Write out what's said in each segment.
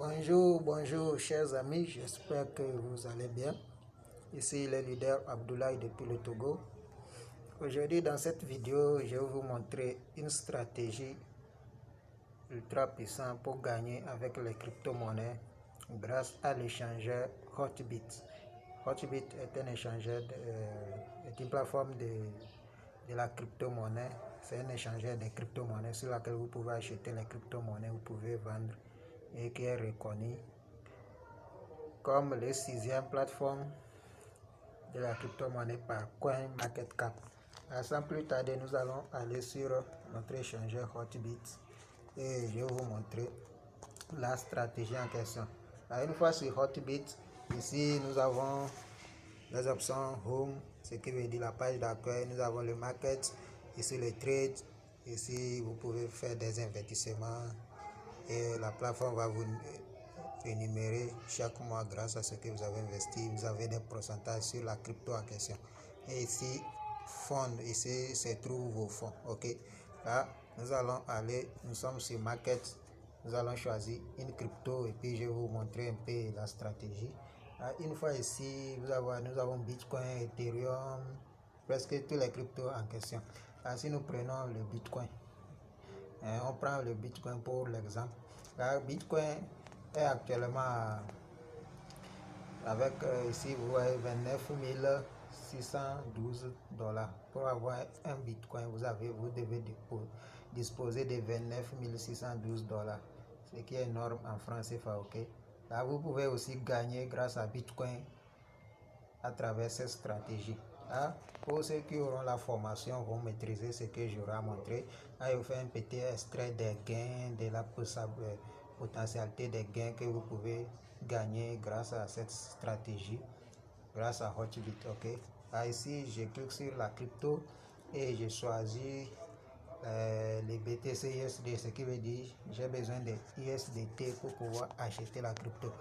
Bonjour chers amis, j'espère que vous allez bien. Ici le leader Abdoulaye depuis le Togo. Aujourd'hui dans cette vidéo, je vais vous montrer une stratégie ultra puissante pour gagner avec les crypto-monnaies grâce à l'échangeur Hotbit. Hotbit est un échangeur, est une plateforme de la crypto-monnaie. C'est un échangeur de crypto-monnaies sur laquelle vous pouvez acheter les crypto-monnaies, vous pouvez vendre et qui est reconnu comme le 6e plateforme de la crypto-monnaie par CoinMarketCap. Sans plus tarder, nous allons aller sur notre échangeur Hotbit et je vais vous montrer la stratégie en question. Une fois sur Hotbit, ici nous avons les options Home, ce qui veut dire la page d'accueil. Nous avons le Market, ici le Trade, ici vous pouvez faire des investissements et la plateforme va vous énumérer chaque mois grâce à ce que vous avez investi. Vous avez des pourcentages sur la crypto en question. Et ici, fonds, ici se trouvent vos fonds. Ok, là, nous allons aller, nous sommes sur Market. Nous allons choisir une crypto et puis je vais vous montrer un peu la stratégie. Une fois ici, nous avons Bitcoin, Ethereum, presque tous les cryptos en question. Si nous prenons le Bitcoin, on prend le Bitcoin pour l'exemple. Bitcoin est actuellement avec ici vous voyez 29 612 $. Pour avoir un Bitcoin, vous devez disposer de 29 612 $, ce qui est énorme en francs CFA. Ok, là vous pouvez aussi gagner grâce à Bitcoin à travers cette stratégie. Pour ceux qui auront la formation vont maîtriser ce que j'aurai montré. Je vous fais un petit extrait des gains, de la potentialité des gains que vous pouvez gagner grâce à cette stratégie, grâce à Hotbit. Ok, ici je clique sur la crypto et je choisis les BTC USD, ce qui veut dire j'ai besoin de USDT pour pouvoir acheter la crypto.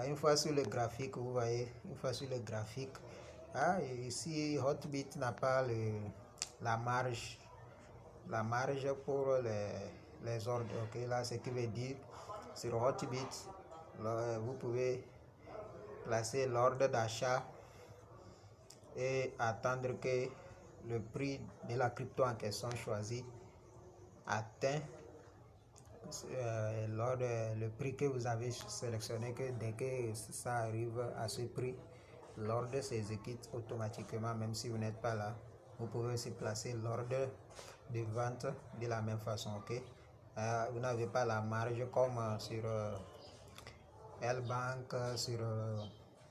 Une fois sur le graphique, vous voyez, une fois sur le graphique, ici Hotbit n'a pas la marge pour les ordres. Ok, là ce qui veut dire sur Hotbit, vous pouvez placer l'ordre d'achat et attendre que le prix de la crypto en question choisi atteint le prix que vous avez sélectionné, que dès que ça arrive à ce prix, l'ordre s'exécute automatiquement même si vous n'êtes pas là. Vous pouvez aussi placer l'ordre de vente de la même façon. Ok, vous n'avez pas la marge comme sur L-Bank, sur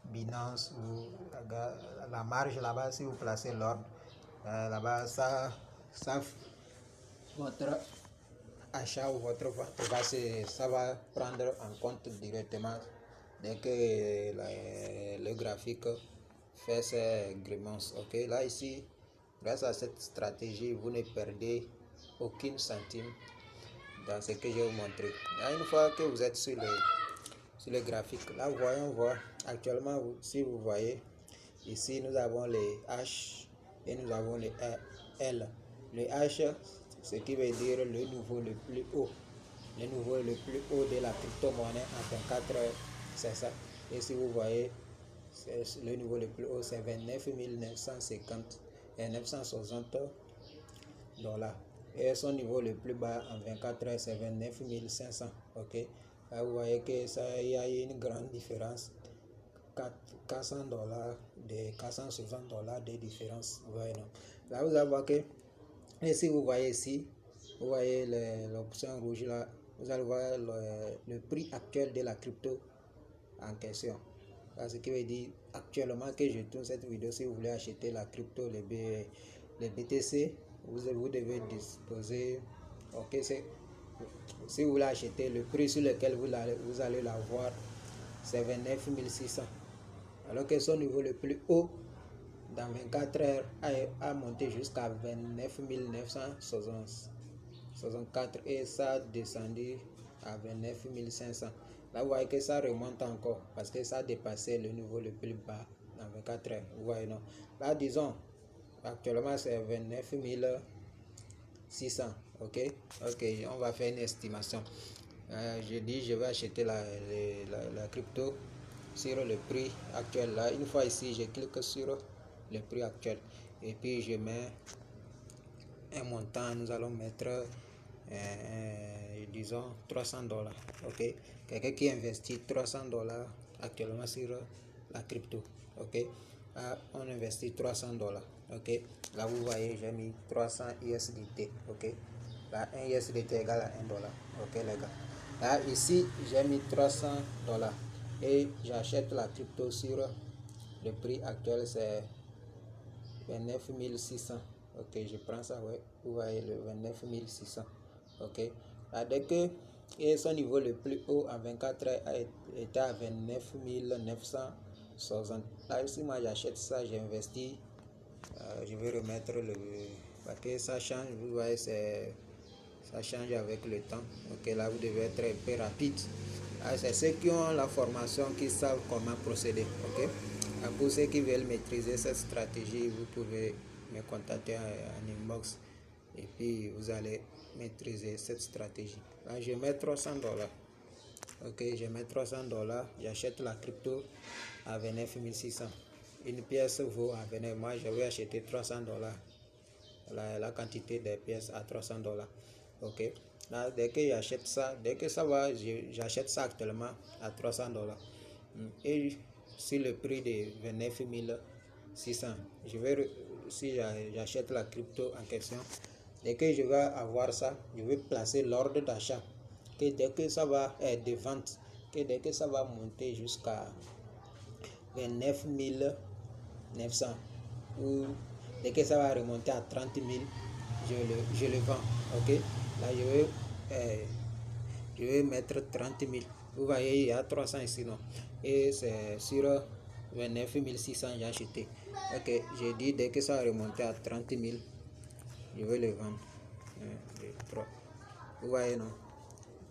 Binance, ou la marge là-bas. Si vous placez l'ordre là-bas, ça votre achat ou votre vente ça va prendre en compte directement dès que le graphique fait ses grimaces. Ok, là ici, grâce à cette stratégie, vous ne perdez aucune centime dans ce que je vais vous montrer. Une fois que vous êtes sur le graphique, là voyons voir actuellement, si vous voyez ici, nous avons les H et nous avons les L. Le H, ce qui veut dire le niveau le plus haut, le niveau le plus haut de la crypto-monnaie en 24 heures, c'est ça. Et si vous voyez, le niveau le plus haut, c'est 29 950 et 960 $. Et son niveau le plus bas en 24 heures, c'est 29 500. Ok, là vous voyez que ça, il y a une grande différence. 400 $, de 460 $ de différence. Voilà. Là vous allez voir que, et si vous voyez ici, vous voyez l'option rouge là, vous allez voir le prix actuel de la crypto en question. Ce qui veut dire actuellement que je tourne cette vidéo, si vous voulez acheter la crypto, les BTC, vous devez disposer. Ok, si vous voulez acheter, le prix sur lequel vous allez l'avoir, c'est 29 600. Alors que son niveau le plus haut dans 24 heures a monté jusqu'à 29 964 et ça a descendu à 29 500. Là vous voyez que ça remonte encore parce que ça a dépassé le niveau le plus bas dans 24 heures. Vous voyez, non? Là disons actuellement c'est 29 600. Ok, on va faire une estimation. Je dis je vais acheter la crypto sur le prix actuel. Là, une fois ici, je clique sur le prix actuel et puis je mets un montant. Nous allons mettre disons $300. Ok, quelqu'un qui investit $300 actuellement sur la crypto. Ok, là, on investit $300. Ok, là vous voyez j'ai mis 300 USDT. Ok, là 1 USDT égale à $1. Ok les gars, là ici j'ai mis $300 et j'achète la crypto sur le prix actuel, c'est 29 600. Ok, je prends ça, ouais, vous voyez le 29 600. Ok, là, dès que et son niveau le plus haut en 24 heures était à 29 960. Là si moi j'achète ça, j'investis, je vais remettre le, parce que ça change, vous voyez, ça change avec le temps. Ok, là vous devez être un peu rapide. C'est ceux qui ont la formation qui savent comment procéder. Ok, pour ceux qui veulent maîtriser cette stratégie, vous pouvez me contacter en inbox et puis vous allez maîtriser cette stratégie. Là je mets $300. Ok, je mets $300, j'achète la crypto à 29 600. Une pièce vaut à 29. Moi je vais acheter $300, la quantité des pièces à $300. Ok, là dès que j'achète ça, dès que ça va, j'achète ça actuellement à $300 et sur le prix de 29 600. Je vais, si j'achète la crypto en question, dès que je vais avoir ça, je vais placer l'ordre d'achat, que dès que ça va être de vente, que dès que ça va monter jusqu'à 29 900 ou dès que ça va remonter à 30 000, je le vends. Ok, là je vais mettre 30 000. Vous voyez, il y a 300 ici, non? Et c'est sur 29 600 j'ai acheté. Ok, j'ai dit dès que ça va remonter à 30 000, je vais le vendre. 1, 2, 3. Vous voyez, non?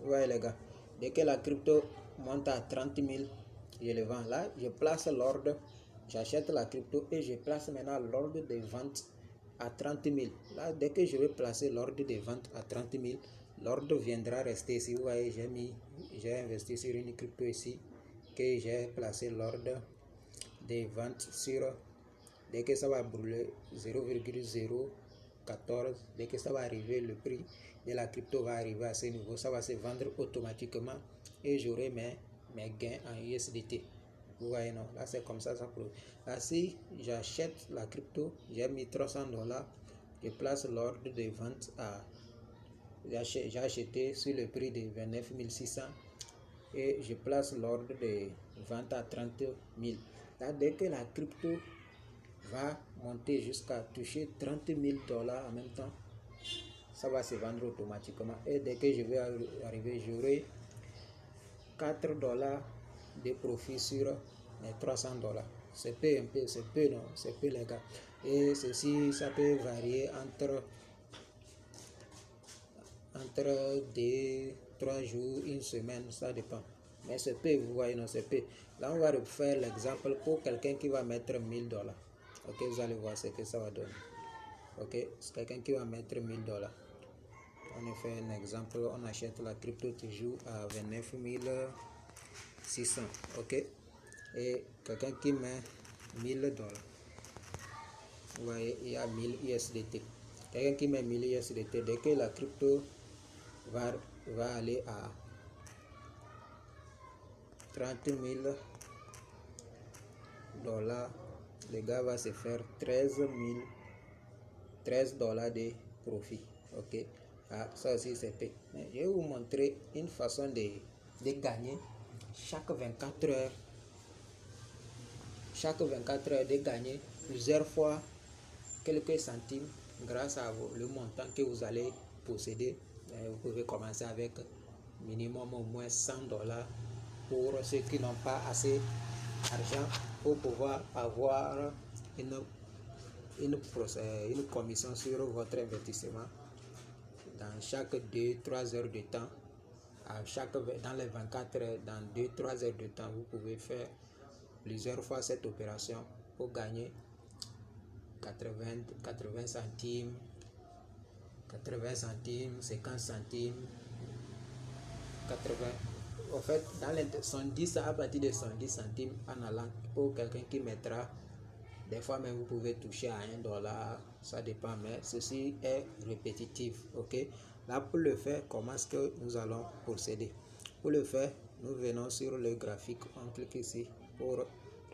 Vous voyez les gars, dès que la crypto monte à 30 000, je le vends. Là, je place l'ordre, j'achète la crypto et je place maintenant l'ordre de vente à 30 000. Là, dès que je vais placer l'ordre de vente à 30 000, l'ordre viendra rester ici. Vous voyez, j'ai investi sur une crypto ici, que j'ai placé l'ordre de vente sur, dès que ça va brûler 0,014, dès que ça va arriver, le prix de la crypto va arriver à ce niveau, ça va se vendre automatiquement et j'aurai mes gains en USDT. Vous voyez, non? Là c'est comme ça, ça produit. Là si j'achète la crypto, j'ai mis $300, je place l'ordre de vente à, j'ai acheté sur le prix de 29 600 et je place l'ordre de vente à 30 000. Là dès que la crypto va monter jusqu'à toucher 30 000 $ en même temps, ça va se vendre automatiquement et dès que je vais arriver, j'aurai $4 de profit sur les $300. C'est peu, un peu, c'est peu, non, c'est peu les gars. Et ceci, ça peut varier entre 2, 3 jours, une semaine, ça dépend. Mais c'est peu, vous voyez, non, c'est peu. Là, on va refaire l'exemple pour quelqu'un qui va mettre $1000. Ok, vous allez voir ce que ça va donner. Ok, c'est quelqu'un qui va mettre $1000. On fait un exemple, on achète la crypto toujours à 29 600. Ok, et quelqu'un qui met $1000, vous voyez, il y a 1000 USDT. Quelqu'un qui met 1000 USDT, dès que la crypto va aller à 30 000 $, le gars va se faire $13 de profit. Ok, ça aussi c'est fait. Je vais vous montrer une façon de gagner chaque 24 heures. Chaque 24 heures, de gagner plusieurs fois quelques centimes grâce à le montant que vous allez posséder. Vous pouvez commencer avec minimum au moins $100 pour ceux qui n'ont pas assez d'argent pour pouvoir avoir une commission sur votre investissement dans chaque 2-3 heures de temps. Dans les 24 heures, dans 2-3 heures de temps, vous pouvez faire plusieurs fois cette opération pour gagner 80 centimes, 50 centimes, En fait, dans les 110, à partir de 110 centimes en allant, pour quelqu'un qui mettra, des fois même vous pouvez toucher à $1, ça dépend, mais ceci est répétitif. Ok, là pour le faire, comment est-ce que nous allons procéder? Pour le faire, nous venons sur le graphique, on clique ici pour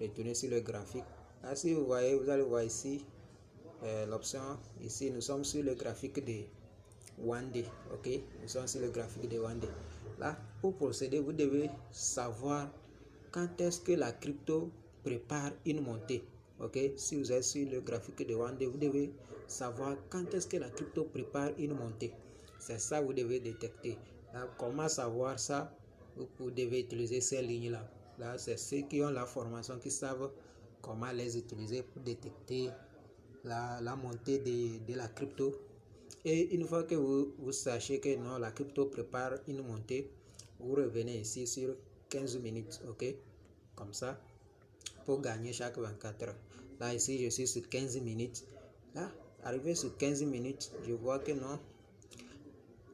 retourner sur le graphique. Là, si vous voyez, vous allez voir ici l'option. Ici, nous sommes sur le graphique de One Day. Ok, nous sommes sur le graphique de One Day. Là, pour procéder, vous devez savoir quand est-ce que la crypto prépare une montée. Ok, si vous êtes sur le graphique de One Day, vous devez savoir quand est-ce que la crypto prépare une montée. C'est ça que vous devez détecter. Là, comment savoir ça? Vous devez utiliser ces lignes-là. Là, c'est ceux qui ont la formation qui savent comment les utiliser pour détecter la montée de la crypto. Et une fois que vous sachez que non, la crypto prépare une montée, vous revenez ici sur 15 minutes, ok, comme ça, pour gagner chaque 24 heures. Là, ici, je suis sur 15 minutes. Là, arrivé sur 15 minutes, je vois que non,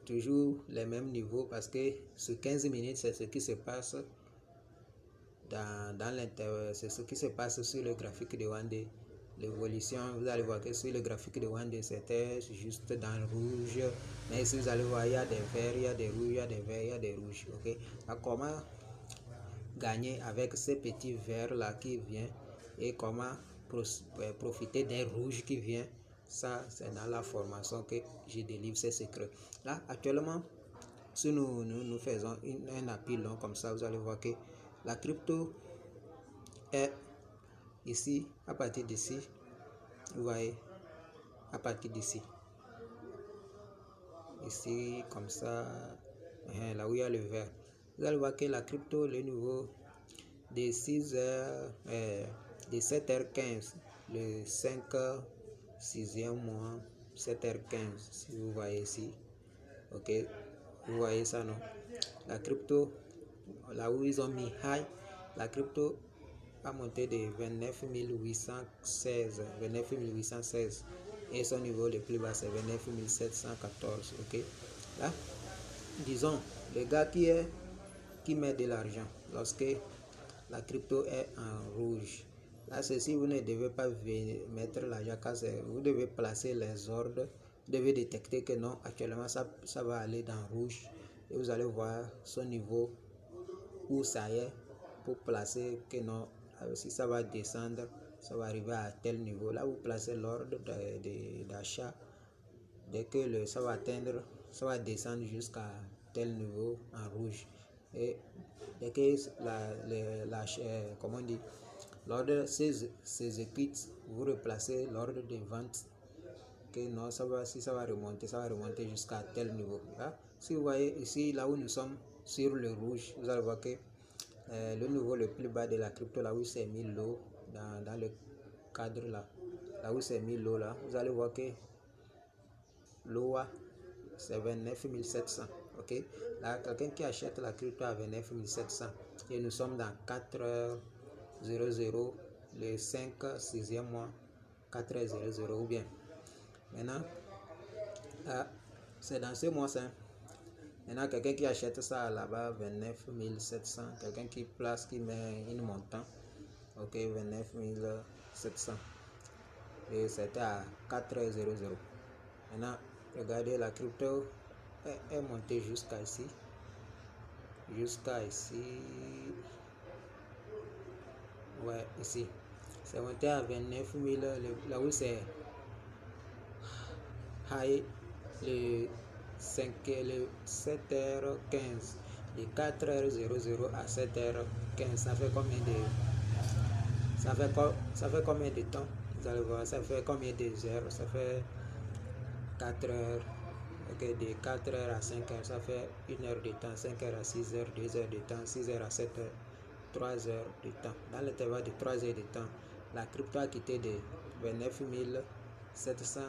toujours les mêmes niveaux, parce que sur 15 minutes, c'est ce qui se passe dans l'intérieur, c'est ce qui se passe sur le graphique de One Day. L'évolution, vous allez voir que sur le graphique de One Day, c'était juste dans le rouge, mais ici vous allez voir, il y a des verts, il y a des rouges, il y a des verts, il y a des rouges. Ok, alors, comment gagner avec ces petits verts là qui viennent et comment profiter des rouges qui viennent, ça c'est dans la formation que je délivre ces secrets. Là actuellement, si nous faisons un appui long comme ça, vous allez voir que la crypto est ici, à partir d'ici, vous voyez, à partir d'ici, ici comme ça, là où il y a le vert, vous allez voir que la crypto, le niveau de 6h, de 7h15, le 6e mois, 7h15, si vous voyez ici, ok, vous voyez ça, non? La crypto, là où ils ont mis high, la crypto a monté de 29 816 et son niveau le plus bas c'est 29 714. Ok, là disons le gars qui met de l'argent lorsque la crypto est en rouge, là ceci vous ne devez pas mettre l'argent car vous devez placer les ordres, vous devez détecter que non, actuellement ça va aller dans rouge et vous allez voir son niveau où ça y est pour placer que non, si ça va descendre, ça va arriver à tel niveau. Là, vous placez l'ordre d'achat. Dès que ça va atteindre, ça va descendre jusqu'à tel niveau en rouge. Et dès que comment on dit, l'ordre s'exécute, vous replacez l'ordre de vente. Que non, si ça va remonter jusqu'à tel niveau. Là, si vous voyez ici, là où nous sommes sur le rouge, vous allez voir que le niveau le plus bas de la crypto, là où c'est mis l'eau dans le cadre là où c'est mis l'eau là, vous allez voir que l'eau c'est 29 700. Ok, là quelqu'un qui achète la crypto à 29 700 et nous sommes dans 4h00, le 6e mois, 4h00 ou bien maintenant c'est dans ce mois ça. Maintenant, quelqu'un qui achète ça là-bas, 29 700, quelqu'un qui place, qui met une montant, ok, 29 700, et c'était à 4h00. Maintenant, regardez, la crypto est montée jusqu'à ici, ouais, ici, c'est monté à 29 000, là où c'est high, le 7h15, de 4h00 à 7h15, ça fait combien de temps? Vous allez voir, ça fait combien de heures? Ça fait 4 heures. Ok, de 4h à 5h, ça fait 1 heure de temps. 5h à 6h, 2 heures de temps. 6h à 7h, 3 heures de temps. Dans l'intervalle de 3 heures de temps, la crypto a quitté de 29 700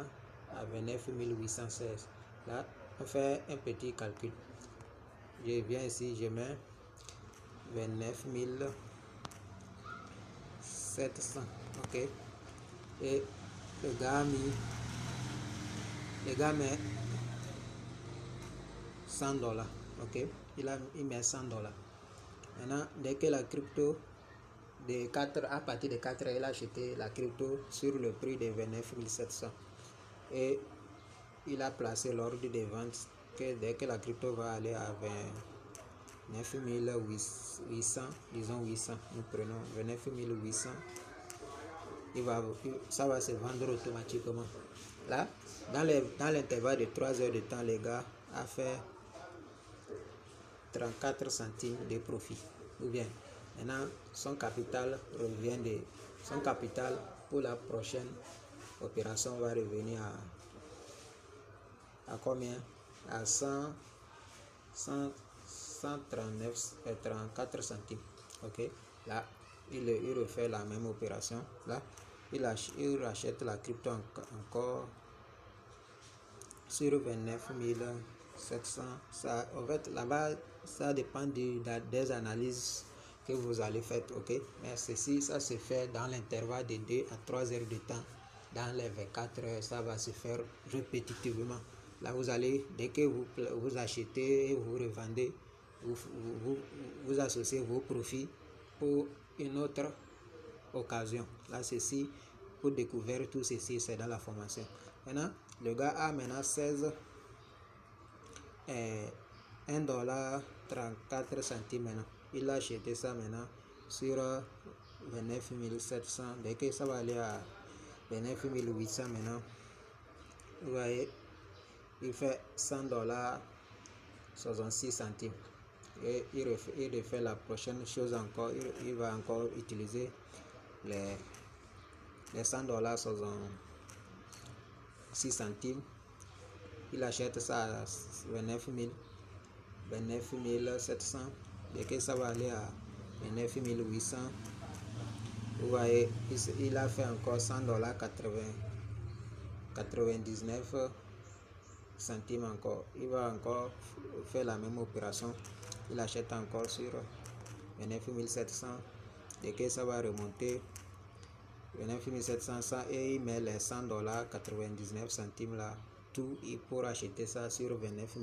à 29 816. Là, on fait un petit calcul. Je viens ici, je mets 29 700. Ok, et le gars met $100. ok, il met 100 dollars. Maintenant, dès que la crypto de 4, à partir de 4 heures, il a acheté la crypto sur le prix de 29 700 et il a placé l'ordre de vente que dès que la crypto va aller à 29 800, disons 800, nous prenons 29 800, ça va se vendre automatiquement. Là, dans l'intervalle de 3 heures de temps, les gars a fait 34 centimes de profit. Ou bien, maintenant, son capital pour la prochaine opération va revenir à combien? À 34 centimes. Ok, là, il refait la même opération. Là, il rachète la crypto encore sur 29 700. Ça, en fait, là-bas, ça dépend des analyses que vous allez faire, ok, mais ceci, ça se fait dans l'intervalle de 2 à 3 heures de temps. Dans les 24 heures, ça va se faire répétitivement. Là, vous allez, dès que vous achetez et vous revendez, vous associez vos profits pour une autre occasion. Là, ceci, pour découvrir tout ceci, c'est dans la formation. Maintenant, le gars a maintenant 1,34 $. Maintenant, il a acheté ça maintenant sur 29 700. Dès que ça va aller à 29 800 maintenant, vous voyez, il fait 100 $, 66 centimes. Et il refait la prochaine chose encore. Il va encore utiliser les 100 $, 66 centimes. Il achète ça à 29 700. Dès que ça va aller à 29 800, vous voyez, il a fait encore 100 $, 99 centimes encore. Il va encore faire la même opération. Il achète encore sur 29 700. Dès que ça va remonter 29 700 et il met les 100 $, 99 centimes là, tout pour acheter ça sur 29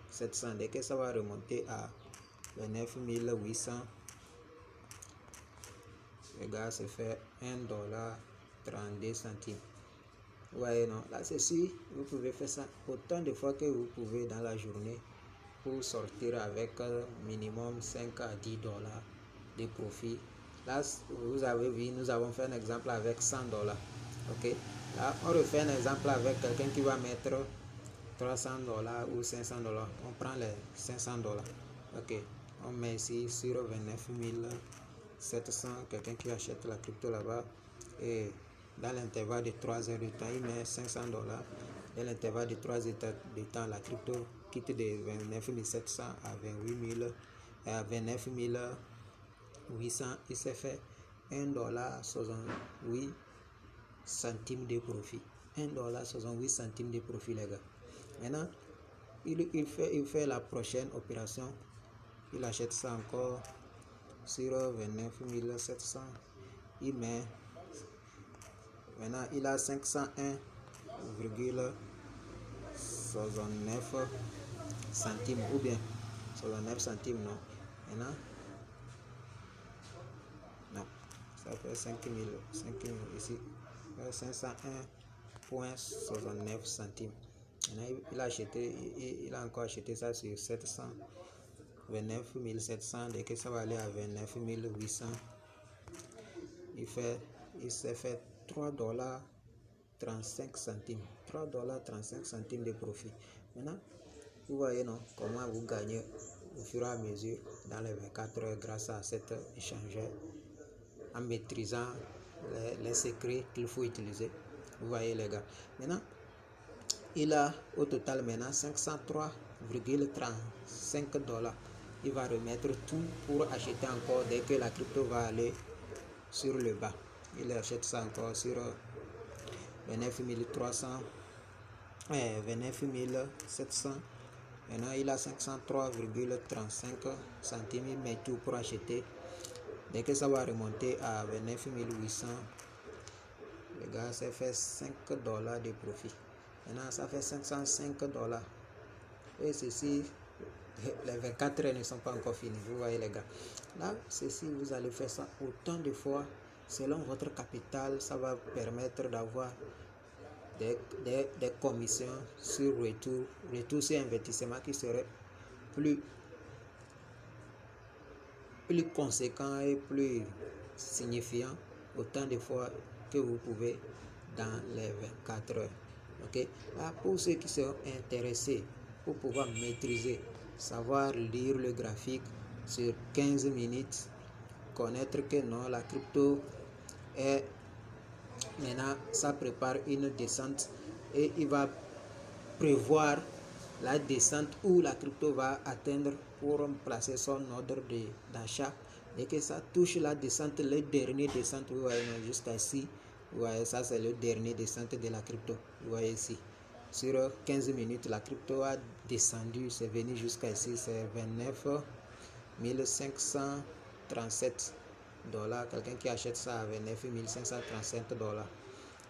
700. Dès que ça va remonter à 29 800, le gars se fait 1 $, 32 centimes. Vous voyez, non, là ceci, vous pouvez faire ça autant de fois que vous pouvez dans la journée pour sortir avec minimum 5 à 10 $ de profit. Là, vous avez vu, nous avons fait un exemple avec 100 $. Ok, là, on refait un exemple avec quelqu'un qui va mettre 300 $ ou 500 $. On prend les 500 $. Ok, on met ici sur 29 700, quelqu'un qui achète la crypto là-bas, et dans l'intervalle de 3 heures de temps, il met 500 $. Dans l'intervalle de 3 heures de temps, la crypto quitte de 29 700 à 29 800. Il s'est fait 1 $ 68 centimes de profit. 1 $ 68 centimes de profit, les gars. Maintenant, il fait la prochaine opération. Il achète ça encore sur 29 700. Il met, maintenant, il a 501,69 centimes, ou bien 69 centimes, non. Maintenant, non, ça fait 5000 ici, 501,69 centimes. Maintenant, il a encore acheté ça sur 29 700. Dès que ça va aller à 29 800, il s'est fait 3 $ 35 centimes. 3 $ 35 centimes de profit. Maintenant, vous voyez, non, comment vous gagnez au fur et à mesure dans les 24 heures grâce à cet échangeur, en maîtrisant les secrets qu'il faut utiliser. Vous voyez, les gars. Maintenant, il a au total maintenant 503,35 $. Il va remettre tout pour acheter encore dès que la crypto va aller sur le bas. Il achète ça encore sur 29 700. Maintenant, il a 503,35 centimes. Il met tout pour acheter. Dès que ça va remonter à 29 800, le gars s'est fait 5 $ de profit. Maintenant, ça fait 505 $. Et ceci, Les 24 heures ne sont pas encore finies, vous voyez les gars. Là, ceci, vous allez faire ça autant de fois selon votre capital. Ça va permettre d'avoir des commissions sur retour sur investissement qui serait plus conséquent et plus signifiant autant de fois que vous pouvez dans les 24 heures. Ok, là, pour ceux qui sont intéressés pour pouvoir maîtriser, savoir lire le graphique sur 15 minutes, connaître que non, la crypto est maintenant, ça prépare une descente et il va prévoir la descente où la crypto va atteindre pour placer son ordre d'achat. Et que ça touche la descente, le dernier descente, vous voyez jusqu'à ici, vous voyez ça, c'est le dernier descente de la crypto, vous voyez ici. Sur 15 minutes, la crypto a descendu, c'est venu jusqu'à ici, c'est 29 537 $. Quelqu'un qui achète ça à 29 537 $.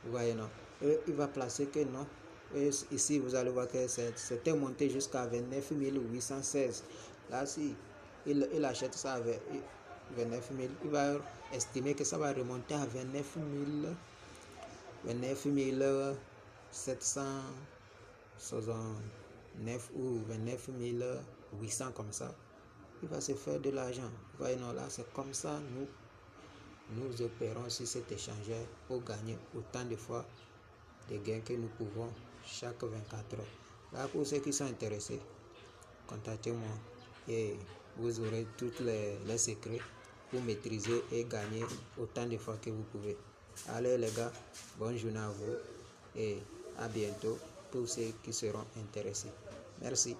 Vous voyez, non? Et il va placer que non. Et ici, vous allez voir que c'était monté jusqu'à 29 816. Là, si il achète ça avec 29 000, il va estimer que ça va remonter à 29 769 ou 29 800 comme ça. Il va se faire de l'argent. Vous voyez, non, là, c'est comme ça, nous opérons sur cet échangeur pour gagner autant de fois de gains que nous pouvons chaque 24 heures. Là, pour ceux qui sont intéressés, contactez-moi et vous aurez tous les secrets pour maîtriser et gagner autant de fois que vous pouvez. Allez les gars, bonne journée à vous et à bientôt pour ceux qui seront intéressés. Merci.